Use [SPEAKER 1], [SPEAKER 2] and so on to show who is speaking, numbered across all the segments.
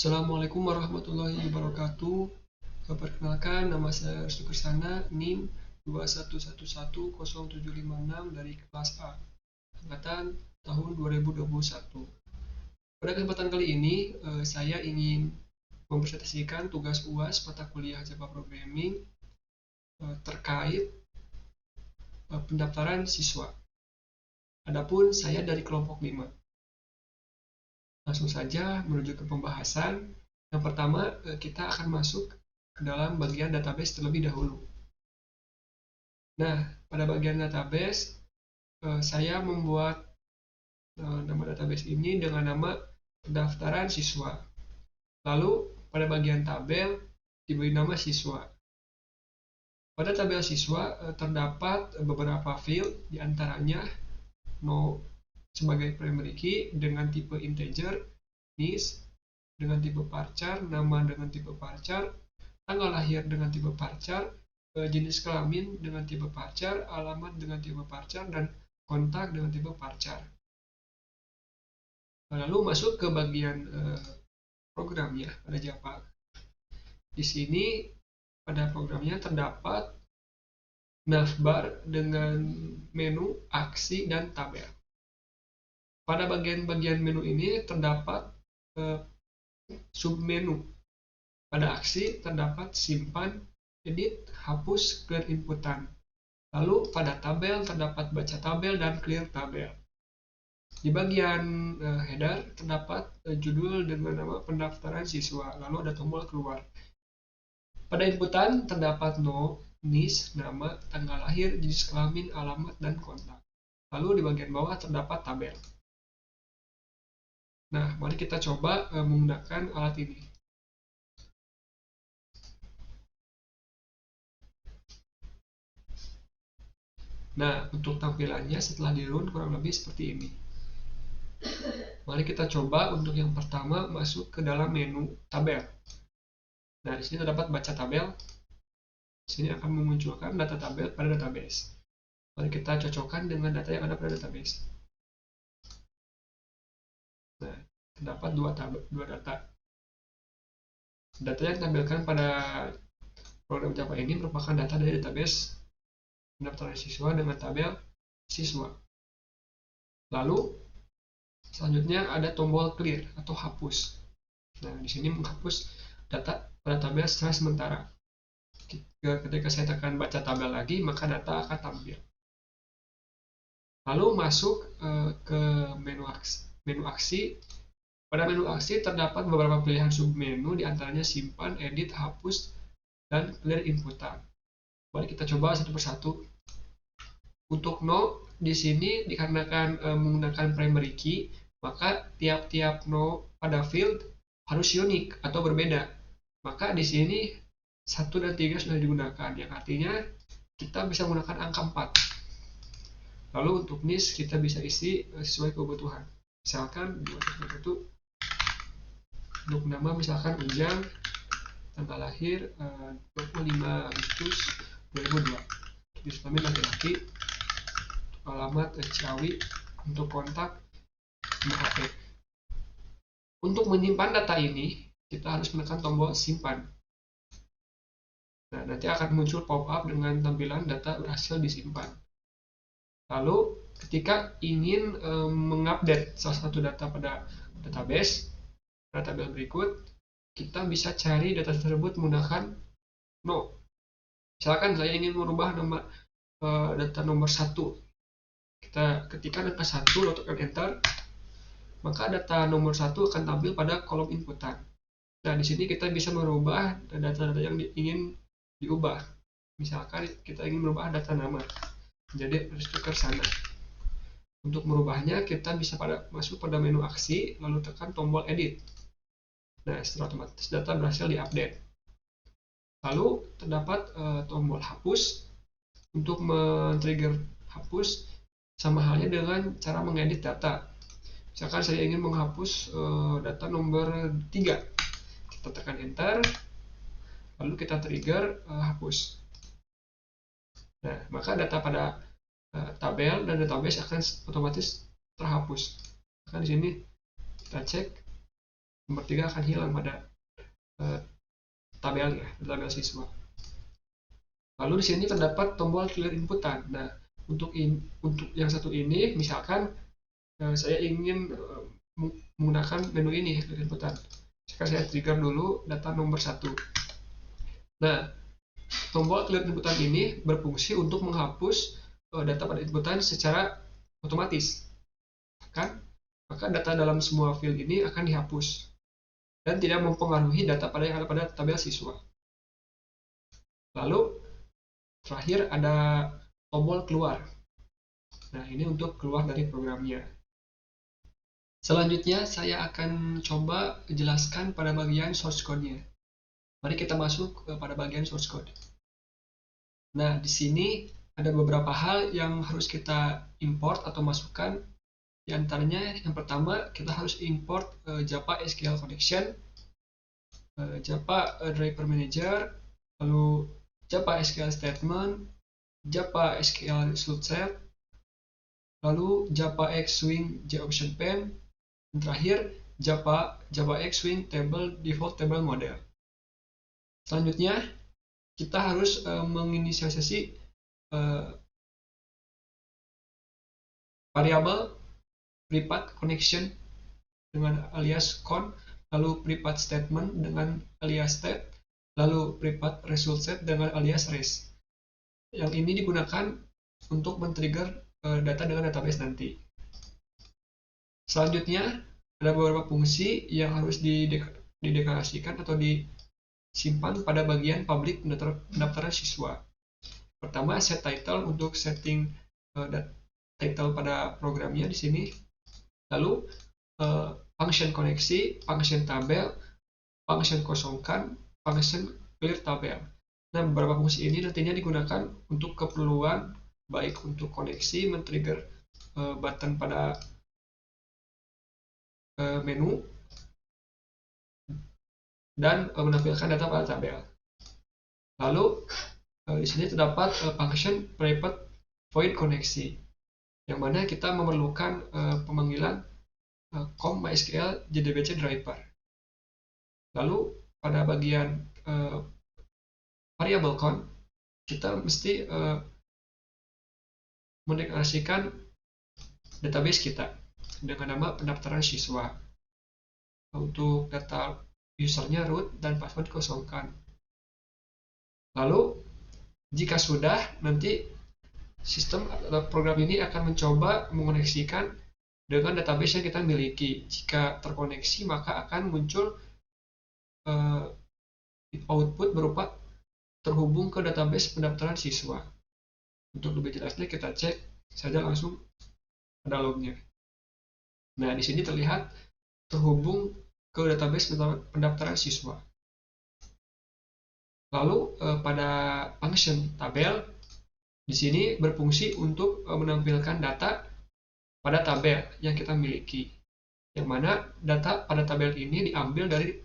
[SPEAKER 1] Assalamualaikum warahmatullahi wabarakatuh. Perkenalkan, nama saya Restu Kersana, NIM 2111076 dari kelas A, angkatan tahun 2021. Pada kesempatan kali ini, saya ingin mempresentasikan tugas UAS mata kuliah Java Programming terkait pendaftaran siswa. Adapun saya dari kelompok 5. Langsung saja menuju ke pembahasan. Yang pertama, kita akan masuk ke dalam bagian database terlebih dahulu. Nah, pada bagian database, saya membuat nama database ini dengan nama pendaftaran siswa. Lalu, pada bagian tabel, diberi nama siswa. Pada tabel siswa, terdapat beberapa field, diantaranya no sebagai primary key dengan tipe integer, nis dengan tipe varchar, nama dengan tipe varchar, tanggal lahir dengan tipe varchar, jenis kelamin dengan tipe varchar, alamat dengan tipe varchar, dan kontak dengan tipe varchar. Lalu masuk ke bagian program ya pada Java. Di sini pada programnya terdapat navbar dengan menu, aksi, dan tabel. Pada bagian-bagian menu ini terdapat submenu. Pada aksi terdapat simpan, edit, hapus, clear inputan. Lalu pada tabel terdapat baca tabel dan clear tabel. Di bagian header terdapat judul dengan nama pendaftaran siswa, lalu ada tombol keluar. Pada inputan terdapat no, nis, nama, tanggal lahir, jenis kelamin, alamat, dan kontak. Lalu di bagian bawah terdapat tabel. Nah, mari kita coba menggunakan alat ini. Nah, untuk tampilannya setelah di-run kurang lebih seperti ini. Mari kita coba untuk yang pertama masuk ke dalam menu tabel. Nah, di sini terdapat baca tabel. Di sini akan memunculkan data tabel pada database. Mari kita cocokkan dengan data yang ada pada database. Nah, terdapat dua data. Data yang ditampilkan pada program Java ini merupakan data dari database pendaftaran siswa dengan tabel siswa. Lalu selanjutnya ada tombol clear atau hapus. Nah, di sini menghapus data pada tabel secara sementara. Ketika saya tekan baca tabel lagi, maka data akan tampil. Lalu masuk ke menu aksi. Pada menu aksi terdapat beberapa pilihan submenu, diantaranya simpan, edit, hapus, dan clear inputan. Mari kita coba satu persatu. Untuk no, di sini dikarenakan menggunakan primary key, maka tiap-tiap no pada field harus unik atau berbeda. Maka di sini 1 dan 3 sudah digunakan, yang artinya kita bisa menggunakan angka 4. Lalu untuk nis kita bisa isi sesuai kebutuhan. Misalkan 211, untuk nama misalkan Ujang, tanggal lahir 25 Agustus 2002, jenis kelamin laki-laki, alamat Ciawi, untuk kontak nomor HP. Untuk menyimpan data ini kita harus menekan tombol simpan. Nah, nanti akan muncul pop-up dengan tampilan data berhasil disimpan. Lalu ketika ingin mengupdate salah satu data pada database, pada tabel berikut, kita bisa cari data tersebut menggunakan no. Misalkan saya ingin merubah nama data nomor 1. Kita ketikkan angka 1, lalu tekan enter, maka data nomor 1 akan tampil pada kolom inputan. Nah, di sini kita bisa merubah data-data yang ingin diubah. Misalkan kita ingin merubah data nama menjadi Restu Kersana. Untuk merubahnya kita bisa masuk pada menu aksi, lalu tekan tombol edit. Nah, setelah otomatis data berhasil diupdate. Lalu terdapat tombol hapus. Untuk men-trigger hapus sama halnya dengan cara mengedit data. Misalkan saya ingin menghapus data nomor 3. Kita tekan enter, lalu kita trigger hapus. Nah, maka data pada tabel dan database akan otomatis terhapus. Maka di sini kita cek nomor 3 akan hilang pada tabelnya, tabel siswa. Lalu di sini terdapat tombol clear inputan. Nah, untuk yang satu ini, misalkan saya ingin menggunakan menu ini, clear inputan. Sekarang saya trigger dulu data nomor 1. Nah, tombol clear inputan ini berfungsi untuk menghapus data pada inputan secara otomatis. Maka data dalam semua field ini akan dihapus dan tidak mempengaruhi data yang ada pada tabel siswa. Lalu terakhir ada tombol keluar. Nah, ini untuk keluar dari programnya. Selanjutnya saya akan coba jelaskan pada bagian source code-nya. Mari kita masuk pada bagian source code. Nah, di sini ada beberapa hal yang harus kita import atau masukkan. Di antaranya yang pertama kita harus import Java SQL Connection, Java Driver Manager, lalu Java SQL Statement, Java SQL Result Set, lalu Java X Swing JOption Pen, dan terakhir Java X Swing Table Default Table Model. Selanjutnya kita harus menginisialisasi variabel private connection dengan alias con, lalu private statement dengan alias state, lalu private result set dengan alias res. Yang ini digunakan untuk men-trigger data dengan database nanti. Selanjutnya ada beberapa fungsi yang harus dideklarasikan atau disimpan pada bagian public pendaftaran siswa. Pertama, set title untuk setting title pada programnya di sini. Lalu function koneksi, function tabel, function kosongkan, function clear tabel. Nah, beberapa fungsi ini nantinya digunakan untuk keperluan baik untuk koneksi, men-trigger button pada menu, dan menampilkan data pada tabel. Lalu di sini terdapat function private void koneksi, yang mana kita memerlukan pemanggilan com MySQL JDBC driver. Lalu pada bagian variable con, kita mesti mendeklarasikan database kita dengan nama pendaftaran siswa. Untuk data usernya root dan password dikosongkan. Lalu jika sudah, nanti sistem atau program ini akan mencoba mengoneksikan dengan database yang kita miliki. Jika terkoneksi, maka akan muncul output berupa terhubung ke database pendaftaran siswa. Untuk lebih jelasnya kita cek saja langsung pada lognya. Nah, di sini terlihat terhubung ke database pendaftaran siswa. Lalu pada function tabel di sini berfungsi untuk menampilkan data pada tabel yang kita miliki, yang mana data pada tabel ini diambil dari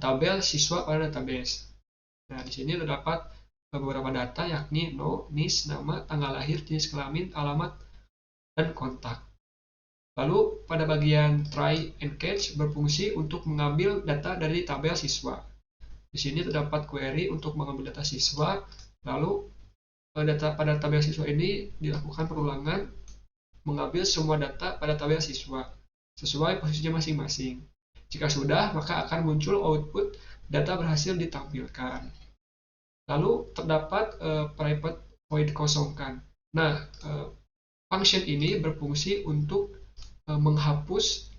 [SPEAKER 1] tabel siswa pada database. Nah, di sini terdapat beberapa data yakni NIS, nama, tanggal lahir, jenis kelamin, alamat, dan kontak. Lalu pada bagian try and catch berfungsi untuk mengambil data dari tabel siswa. Di sini terdapat query untuk mengambil data siswa, lalu data pada tabel siswa ini dilakukan perulangan mengambil semua data pada tabel siswa sesuai posisinya masing-masing. Jika sudah, maka akan muncul output data berhasil ditampilkan. Lalu terdapat private void kosongkan. Nah, function ini berfungsi untuk menghapus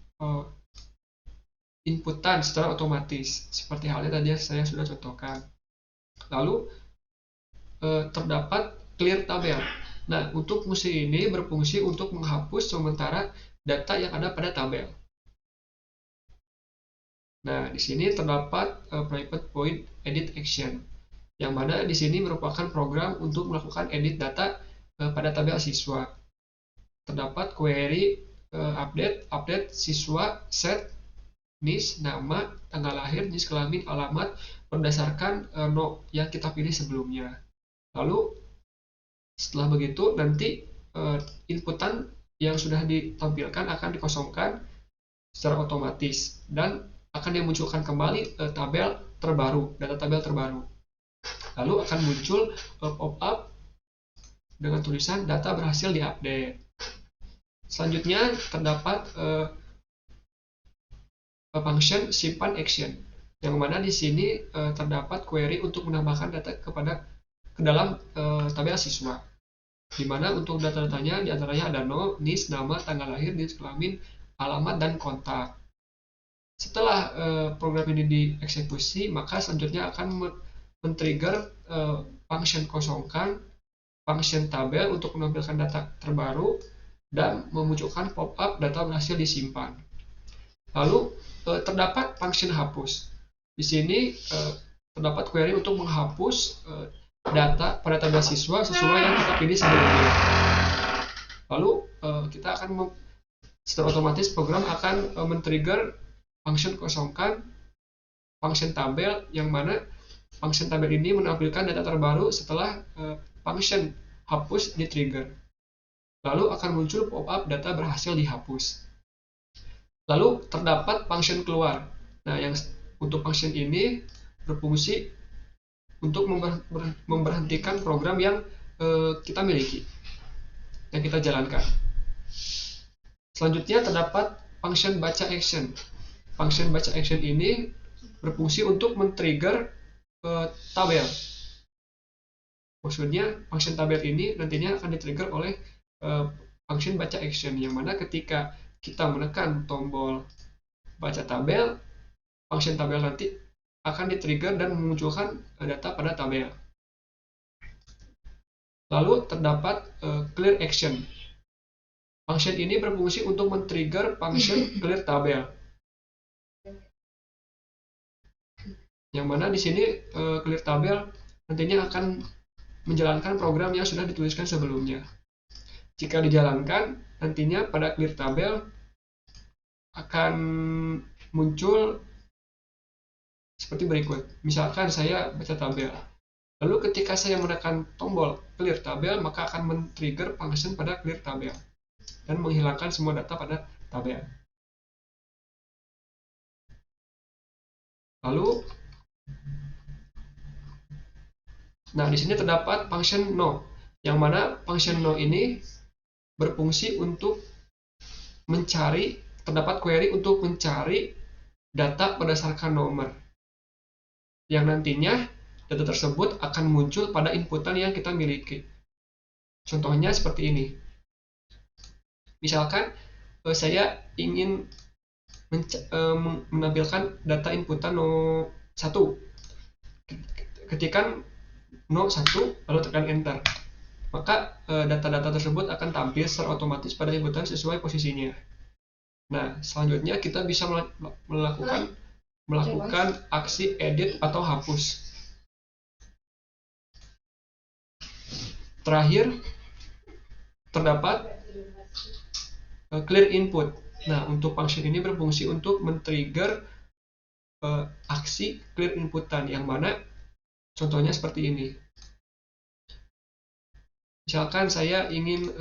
[SPEAKER 1] inputan secara otomatis, seperti halnya tadi yang saya sudah contohkan. Lalu terdapat clear tabel. Nah, untuk fungsi ini berfungsi untuk menghapus sementara data yang ada pada tabel. Nah, di sini terdapat private void edit action, yang mana di sini merupakan program untuk melakukan edit data pada tabel siswa. Terdapat query update siswa set NIS, nama, tanggal lahir, jenis kelamin, alamat berdasarkan no yang kita pilih sebelumnya. Lalu setelah begitu nanti inputan yang sudah ditampilkan akan dikosongkan secara otomatis dan akan dimunculkan kembali tabel terbaru, data tabel terbaru. Lalu akan muncul pop-up dengan tulisan data berhasil diupdate. Selanjutnya terdapat function simpan action, yang mana di sini terdapat query untuk menambahkan data ke dalam tabel siswa, di mana untuk data-datanya diantaranya ada NIS, nama, tanggal lahir, jenis kelamin, alamat, dan kontak. Setelah program ini dieksekusi, maka selanjutnya akan men-trigger function kosongkan, function tabel untuk menampilkan data terbaru, dan memunculkan pop-up data berhasil disimpan. Lalu terdapat function hapus. Di sini terdapat query untuk menghapus data pada tabel siswa sesuai yang kita pilih sebelumnya. Lalu kita akan secara otomatis program akan men-trigger function kosongkan, function tabel, yang mana function tabel ini menampilkan data terbaru setelah function hapus di-trigger. Lalu akan muncul pop-up data berhasil dihapus. Lalu terdapat function keluar. Nah, yang untuk function ini berfungsi untuk memberhentikan program yang kita miliki, yang kita jalankan. Selanjutnya terdapat function baca action. Function baca action ini berfungsi untuk men-trigger tabel. Maksudnya function tabel ini nantinya akan di-trigger oleh function baca action, yang mana ketika kita menekan tombol baca tabel, function tabel nanti akan di-trigger dan memunculkan data pada tabel. Lalu terdapat clear action. Function ini berfungsi untuk men-trigger function clear tabel, yang mana di sini clear tabel nantinya akan menjalankan program yang sudah dituliskan sebelumnya. Jika dijalankan, nantinya pada clear tabel akan muncul seperti berikut. Misalkan saya baca tabel, lalu ketika saya menekan tombol clear tabel, maka akan men-trigger function pada clear tabel dan menghilangkan semua data pada tabel. Lalu, nah di sini terdapat function no, yang mana function no ini berfungsi untuk mencari, terdapat query untuk mencari data berdasarkan nomor, yang nantinya data tersebut akan muncul pada inputan yang kita miliki. Contohnya seperti ini. Misalkan saya ingin menampilkan data inputan no 1. Ketikkan no 1 lalu tekan enter, maka data-data tersebut akan tampil secara otomatis pada inputan sesuai posisinya. Nah, selanjutnya kita bisa melakukan aksi edit atau hapus. Terakhir terdapat clear input. Nah, untuk function ini berfungsi untuk men-trigger aksi clear inputan, yang mana contohnya seperti ini. Misalkan saya ingin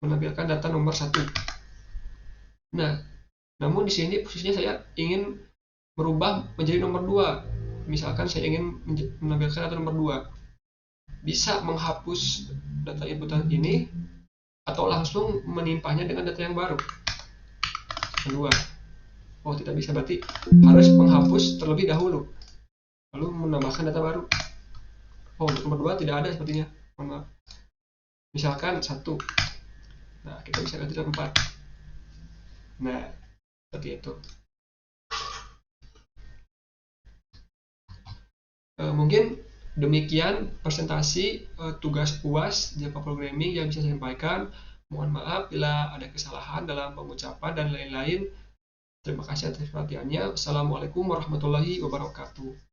[SPEAKER 1] menampilkan data nomor 1. Nah, namun di sini posisinya saya ingin merubah menjadi nomor 2. Misalkan saya ingin menampilkan data nomor 2. Bisa menghapus data inputan ini atau langsung menimpanya dengan data yang baru. Kedua. Oh, tidak bisa, berarti harus menghapus terlebih dahulu, lalu menambahkan data baru. Oh, untuk nomor 2 tidak ada sepertinya. Maaf. Misalkan 1. Nah, kita bisa ganti dengan 4. Nah, seperti itu. Mungkin demikian presentasi tugas UAS Java Programming yang bisa saya sampaikan. Mohon maaf bila ada kesalahan dalam pengucapan dan lain-lain. Terima kasih atas perhatiannya. Wassalamualaikum warahmatullahi wabarakatuh.